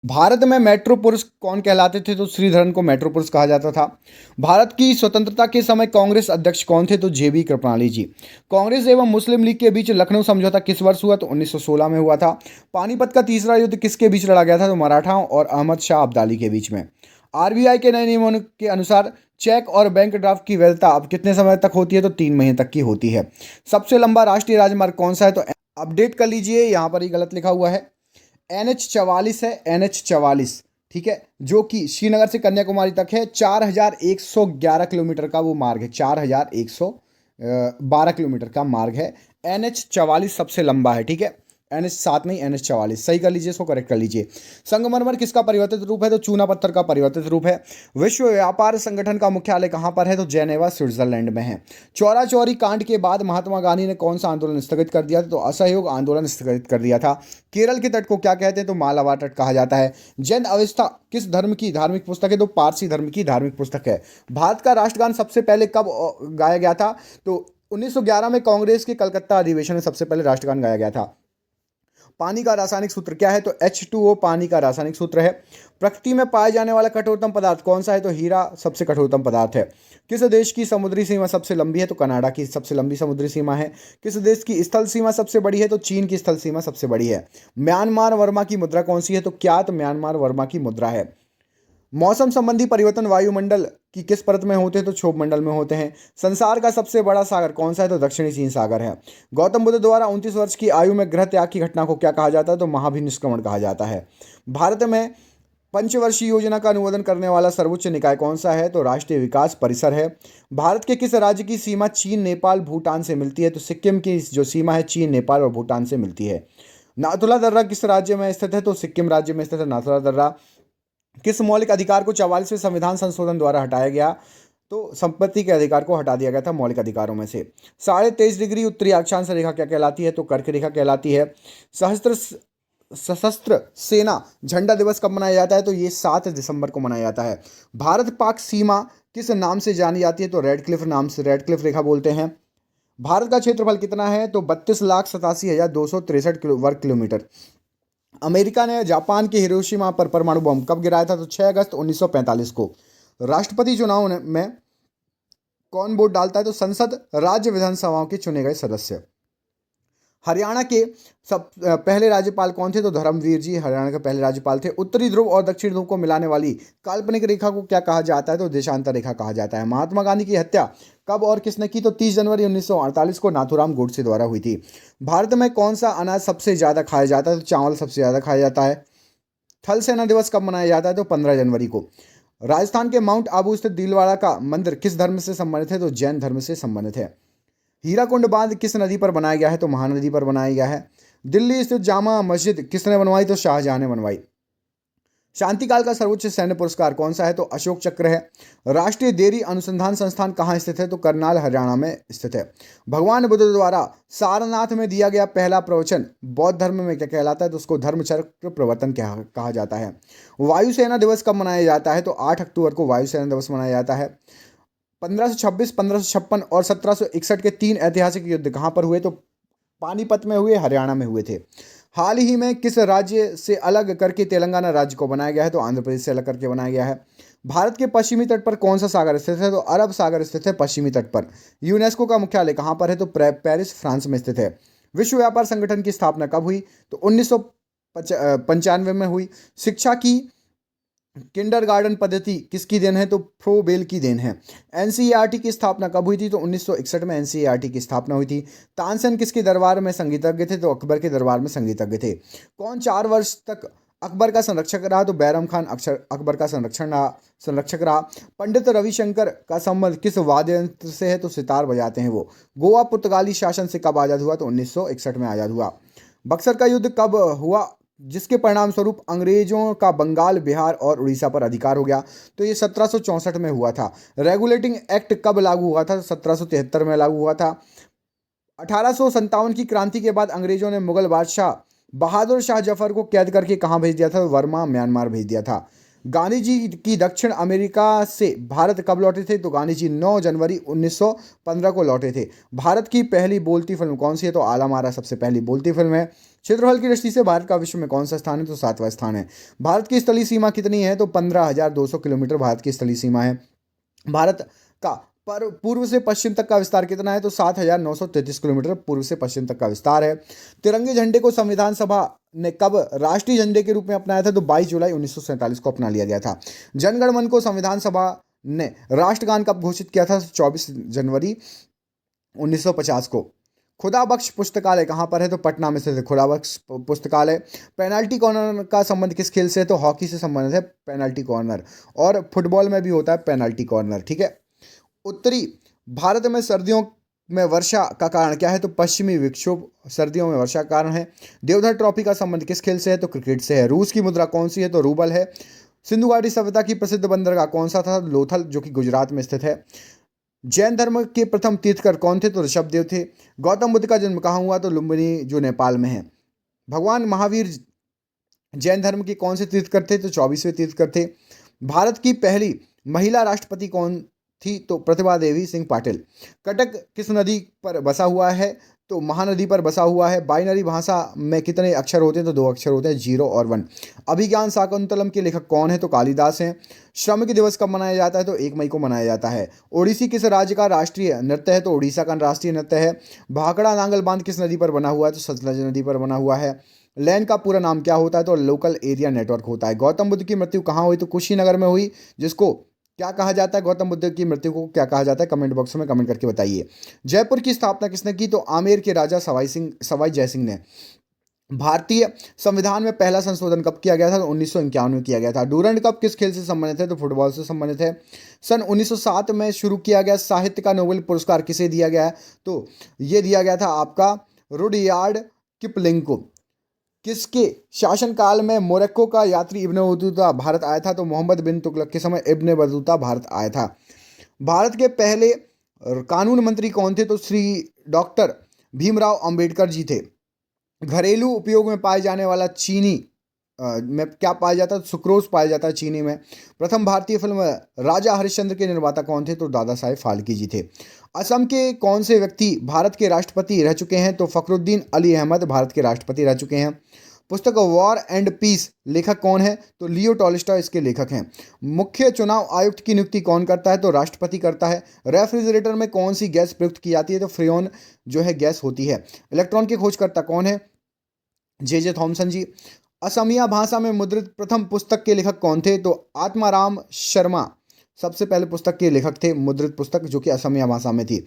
भारत में मेट्रो पुरुष कौन कहलाते थे? तो श्रीधरन को मेट्रो पुरुष कहा जाता था। भारत की स्वतंत्रता के समय कांग्रेस अध्यक्ष कौन थे? तो जेबी कृपलानी जी। कांग्रेस एवं मुस्लिम लीग के बीच लखनऊ समझौता किस वर्ष हुआ? तो 1916 में हुआ था। पानीपत का तीसरा युद्ध किसके बीच लड़ा गया था? तो मराठाओं और अहमद शाह अब्दाली के बीच में। आरबीआई के नए नियमों के अनुसार चेक और बैंक ड्राफ्ट की वैधता अब कितने समय तक होती है? तो 3 महीने तक की होती है। सबसे लंबा राष्ट्रीय राजमार्ग कौन सा है? तो अपडेट कर लीजिए, यहाँ पर ही गलत लिखा हुआ है। NH 44 है, NH 44। ठीक है, जो कि श्रीनगर से कन्याकुमारी तक है। 4111 किलोमीटर का वो मार्ग है। 4112 किलोमीटर का मार्ग है। NH 44 सबसे लंबा है। ठीक है, NH 7 नहीं, NH 44 सही कर लीजिए, इसको करेक्ट कर लीजिए। संगमरमर किसका परिवर्तित रूप है? तो चूना पत्थर का परिवर्तित रूप है। विश्व व्यापार संगठन का मुख्यालय कहाँ पर है? तो जेनेवा स्विट्जरलैंड में है। चौरा चौरी कांड के बाद महात्मा गांधी ने कौन सा आंदोलन स्थगित कर दिया था? तो असहयोग आंदोलन स्थगित कर दिया था। केरल के तट को क्या कहते हैं? तो मालाबार तट कहा जाता है। जैन अवस्था किस धर्म की धार्मिक पुस्तक है? तो पारसी धर्म की धार्मिक पुस्तक है। भारत का राष्ट्रगान सबसे पहले कब गाया गया था? तो 1911 में कांग्रेस के कलकत्ता अधिवेशन में सबसे पहले राष्ट्रगान गाया गया था। पानी का रासायनिक सूत्र क्या है? तो H2O पानी का रासायनिक सूत्र है। प्रकृति में पाए जाने वाला कठोरतम पदार्थ कौन सा है? तो हीरा सबसे कठोरतम पदार्थ है। किस देश की समुद्री सीमा सबसे लंबी है? तो कनाडा की सबसे लंबी समुद्री सीमा है। किस देश की स्थल सीमा सबसे बड़ी है? तो चीन की स्थल सीमा सबसे बड़ी है। म्यांमार वर्मा की मुद्रा कौन सी है? तो क्यात म्यांमार वर्मा की मुद्रा है। मौसम संबंधी परिवर्तन वायुमंडल की किस परत में होते हैं? तो क्षोभ मंडल में होते हैं। संसार का सबसे बड़ा सागर कौन सा है? तो दक्षिणी चीन सागर है। गौतम बुद्ध द्वारा 29 वर्ष की आयु में ग्रह त्याग की घटना को क्या कहा जाता है? तो महाभिनिष्क्रमण कहा जाता है। भारत में पंचवर्षीय योजना का अनुमोदन करने वाला सर्वोच्च निकाय कौन सा है? तो राष्ट्रीय विकास परिषद है। भारत के किस राज्य की सीमा चीन, नेपाल, भूटान से मिलती है? तो सिक्किम की जो सीमा है चीन, नेपाल और भूटान से मिलती है। नाथुला दर्रा किस राज्य में स्थित है? तो सिक्किम राज्य में स्थित है नाथुला दर्रा। किस मौलिक अधिकार को 44वें संविधान संशोधन द्वारा हटाया गया? तो संपत्ति के अधिकार को हटा दिया गया था मौलिक अधिकारों में से। 23.5 डिग्री उत्तरी अक्षांश रेखा क्या कहलाती है? तो कर्क रेखा कहलाती है। सहस्त्र सशस्त्र सेना झंडा दिवस कब मनाया जाता है? तो ये 7 दिसंबर को मनाया जाता है। भारत पाक सीमा किस नाम से जानी जाती है? तो रेड क्लिफ नाम से, रेड क्लिफ रेखा बोलते हैं। भारत का क्षेत्रफल कितना है? तो 32,87,263 वर्ग किलोमीटर। अमेरिका ने जापान के हिरोशिमा पर परमाणु बम कब गिराया था? तो 6 अगस्त 1945 को। राष्ट्रपति चुनाव में कौन वोट डालता है? तो संसद, राज्य विधानसभाओं के चुने गए सदस्य। हरियाणा के सब पहले राज्यपाल कौन थे? तो धर्मवीर जी हरियाणा के पहले राज्यपाल थे। उत्तरी ध्रुव और दक्षिण ध्रुव को मिलाने वाली काल्पनिक रेखा को क्या कहा जाता है? तो देशांतर रेखा कहा जाता है। महात्मा गांधी की हत्या कब और किसने की? तो 30 जनवरी 1948 को नाथूराम गोडसे द्वारा हुई थी। भारत में कौन सा अनाज सबसे ज्यादा खाया जाता है? तो चावल सबसे ज्यादा खाया जाता है। थल सेना दिवस कब मनाया जाता है? तो 15 जनवरी को। राजस्थान के माउंट आबू स्थित दिलवाड़ा का मंदिर किस धर्म से संबंधित है? तो जैन धर्म से संबंधित है। हीराकुंड बांध किस नदी पर बनाया गया है? तो महानदी पर बनाया गया है। दिल्ली स्थित जामा मस्जिद किसने बनवाई? तो शाहजहां ने बनवाई। शांतिकाल का सर्वोच्च सैन्य पुरस्कार कौन सा है? तो अशोक चक्र है। राष्ट्रीय डेयरी अनुसंधान संस्थान कहाँ स्थित है? तो करनाल हरियाणा में स्थित है। भगवान बुद्ध द्वारा सारनाथ में दिया गया पहला प्रवचन बौद्ध धर्म में क्या कहलाता है? तो उसको धर्मचक्र प्रवर्तन कहा जाता है। वायुसेना दिवस कब मनाया जाता है? तो 8 अक्टूबर को वायुसेना दिवस मनाया जाता है। 1526, 1556 और 1761 के 3 ऐतिहासिक युद्ध कहाँ पर हुए? तो पानीपत में हुए, हरियाणा में हुए थे। हाल ही में किस राज्य से अलग करके तेलंगाना राज्य को बनाया गया है? तो आंध्र प्रदेश से अलग करके बनाया गया है। भारत के पश्चिमी तट पर कौन सा सागर स्थित है? तो अरब सागर स्थित है पश्चिमी तट पर। यूनेस्को का मुख्यालय कहाँ पर है? तो पेरिस फ्रांस में स्थित है। विश्व व्यापार संगठन की स्थापना कब हुई? तो 1995 में हुई। शिक्षा की किंडरगार्टन पद्धति किसकी देन है? तो फ्रोबेल की देन है। एनसीईआरटी की स्थापना कब हुई थी? तो 1961 में एनसीईआरटी की स्थापना हुई थी। तानसेन किसके दरबार में संगीतज्ञ थे? तो अकबर के दरबार में संगीतज्ञ थे। कौन 4 वर्ष तक अकबर का संरक्षक रहा? तो बैरम खान अकबर का संरक्षक रहा। पंडित रविशंकर का संबंध किस वाद्य यंत्र से है? तो सितार बजाते हैं वो। गोवा पुर्तगाली शासन से कब आज़ाद हुआ? तो 1961 में आज़ाद हुआ। बक्सर का युद्ध कब हुआ जिसके परिणाम स्वरूप अंग्रेजों का बंगाल, बिहार और उड़ीसा पर अधिकार हो गया? तो ये 1764 में हुआ था। रेगुलेटिंग एक्ट कब लागू हुआ था? 1773 में लागू हुआ था। 1857 की क्रांति के बाद अंग्रेजों ने मुगल बादशाह बहादुर शाह जफर को कैद करके कहाँ भेज दिया था? वर्मा, म्यांमार भेज दिया था। गांधी जी की दक्षिण अमेरिका से भारत कब लौटे थे? तो गांधी जी 9 जनवरी 1915 को लौटे थे। भारत की पहली बोलती फिल्म कौन सी है? तो आला मारा सबसे पहली बोलती फिल्म है। क्षेत्रफल की दृष्टि से भारत का विश्व में कौन सा स्थान है? तो 7वां स्थान है। भारत की स्थलीय सीमा कितनी है? तो 15,200 किलोमीटर भारत की स्थलीय सीमा है। भारत का पर पूर्व से पश्चिम तक का विस्तार कितना है? तो 7,933 किलोमीटर पूर्व से पश्चिम तक का विस्तार है। तिरंगे झंडे को संविधान सभा ने कब राष्ट्रीय झंडे के रूप में अपनाया था? तो 22 जुलाई 1947 को अपना लिया गया था। जनगण मन को संविधान सभा ने राष्ट्रगान कब घोषित किया था? 24 जनवरी 1950 को। खुदा बख्श पुस्तकालय कहाँ पर है? तो पटना में स्थित है खुदा बख्श पुस्तकालय। पेनाल्टी कॉर्नर का संबंध किस खेल से है? तो हॉकी से संबंधित है पेनाल्टी कॉर्नर, और फुटबॉल में भी होता है पेनाल्टी कॉर्नर, ठीक है। उत्तरी भारत में सर्दियों में वर्षा का कारण क्या है? तो पश्चिमी विक्षोभ सर्दियों में वर्षा का कारण है। देवधर ट्रॉफी का संबंध किस खेल से है? तो क्रिकेट से है। रूस की मुद्रा कौन सी है? तो रूबल है। सिंधु घाटी सभ्यता की प्रसिद्ध बंदरगाह कौन सा था? लोथल, जो कि गुजरात में स्थित है। जैन धर्म के प्रथम तीर्थकर कौन थे? तो ऋषभदेव थे। गौतम बुद्ध का जन्म कहाँ हुआ? तो लुम्बिनी, जो नेपाल में है। भगवान महावीर जैन धर्म के कौन से तीर्थकर थे? तो 24वें तीर्थकर थे। भारत की पहली महिला राष्ट्रपति कौन थी? तो प्रतिभा देवी सिंह पाटिल। कटक किस नदी पर बसा हुआ है? तो महानदी पर बसा हुआ है। बाइनरी भाषा में कितने अक्षर होते हैं? तो 2 अक्षर होते हैं, 0 और 1। अभिज्ञान शाकुंतलम के लेखक कौन है? तो कालिदास हैं। श्रमिक दिवस कब मनाया जाता है? तो 1 मई को मनाया जाता है। ओडिसी किस राज्य का राष्ट्रीय नृत्य है? तो ओडिशा का राष्ट्रीय नृत्य है। भाखड़ा नांगल बांध किस नदी पर बना हुआ है? तो सतलज नदी पर बना हुआ है। लैन का पूरा नाम क्या होता है? तो लोकल एरिया नेटवर्क होता है। गौतम बुद्ध की मृत्यु कहाँ हुई? तो कुशीनगर में हुई। जिसको क्या कहा जाता है? गौतम बुद्ध की मृत्यु को क्या कहा जाता है? कमेंट बॉक्स में कमेंट करके बताइए। जयपुर की स्थापना किसने की? तो आमेर के राजा सवाई जयसिंह ने। भारतीय संविधान में पहला संशोधन कब किया गया था? तो 1951 में किया गया था। डूरंड कप किस खेल से संबंधित है? तो फुटबॉल से संबंधित है। सन 1907 में शुरू किया गया साहित्य का नोबेल पुरस्कार किसे दिया गया है? तो ये दिया गया था आपका रुडयार्ड किपलिंग को। किसके शासनकाल में मोरक्को का यात्री इब्न बतूता भारत आया था? तो मोहम्मद बिन तुगलक के समय इब्न बतूता भारत आया था। भारत के पहले कानून मंत्री कौन थे? तो श्री डॉक्टर भीमराव अंबेडकर जी थे। घरेलू उपयोग में पाए जाने वाला चीनी में क्या पाया जाता है? सुक्रोज पाया जाता है चीनी में। प्रथम भारतीय फिल्म राजा हरिश्चंद्र के निर्माता कौन थे? तो दादा साहेब फाल्के जी थे। असम के कौन से व्यक्ति भारत के राष्ट्रपति रह चुके हैं? तो फखरुद्दीन अली अहमद भारत के राष्ट्रपति रह चुके हैं। पुस्तक वॉर एंड पीस लेखक कौन है? तो लियो टॉल्स्टॉय इसके लेखक हैं। मुख्य चुनाव आयुक्त की नियुक्ति कौन करता है? तो राष्ट्रपति करता है। रेफ्रिजरेटर में कौन सी गैस प्रयुक्त की जाती है? तो फ्रेन जो है गैस होती है। इलेक्ट्रॉन के खोजकर्ता कौन है? जे थॉमसन जी। असमिया भाषा में मुद्रित प्रथम पुस्तक के लेखक कौन थे? तो आत्माराम शर्मा सबसे पहले पुस्तक के लेखक थे, मुद्रित पुस्तक, जो कि असमिया भाषा में थी।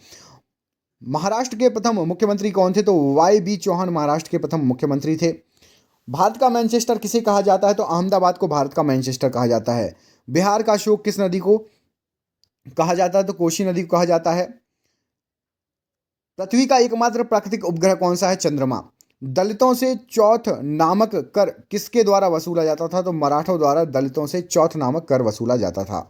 महाराष्ट्र के प्रथम मुख्यमंत्री कौन थे? तो वाई चौहान महाराष्ट्र के प्रथम मुख्यमंत्री थे। भारत का मैनचेस्टर किसे कहा जाता है? तो अहमदाबाद को भारत का मैनचेस्टर कहा जाता है। बिहार का अशोक किस नदी को कहा जाता है? तो कोसी नदी को कहा जाता है। पृथ्वी का एकमात्र प्राकृतिक उपग्रह कौन सा है? चंद्रमा। दलितों से चौथ नामक कर किसके द्वारा वसूला जाता था? तो मराठों द्वारा दलितों से चौथ नामक कर वसूला जाता था।